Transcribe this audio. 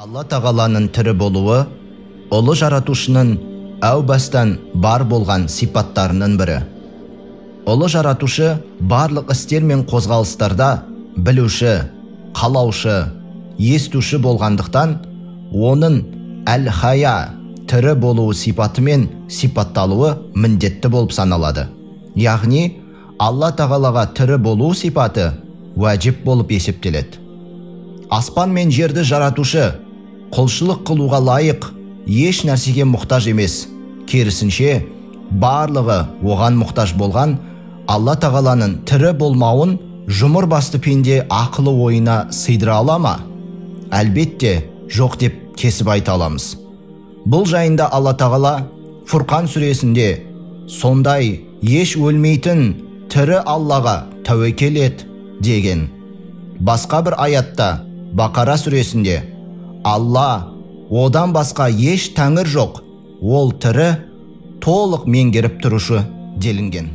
Алла тағаланың тірі болуы, ұлы жаратушының әу бастан бар болған сипаттарының бірі. Ұлы жаратушы барлық істер мен қозғалыстарда білуші, қалаушы, естуші болғандықтан, оның әл-хая тірі болуы сипатымен сипатталуы міндетті болып саналады. Яғни, Алла тағалаға тірі болу сипаты уәжіп болып есептеледі. Аспан мен жерді жаратушы, құлшылық қылуға лайық, еш нәрсеге мұқтаж емес. Керісінше, барлығы оған мұқтаж болған Алла тағаланың тірі болмауын жұмыр басты пенде ақылы ойына сыйдыра ала ма? Әлбетте, жоқ деп кесіп айта аламыз. Бұл жайында Алла тағала Фурқан сүресінде сондай еш өлмейтін тірі Аллаға тәуекел ет деген. Басқа бір аятта Бақара сүресінде Алла, одан басқа еш тәңір жоқ, ол тірі, толық меңгеріп тұрушы делінген.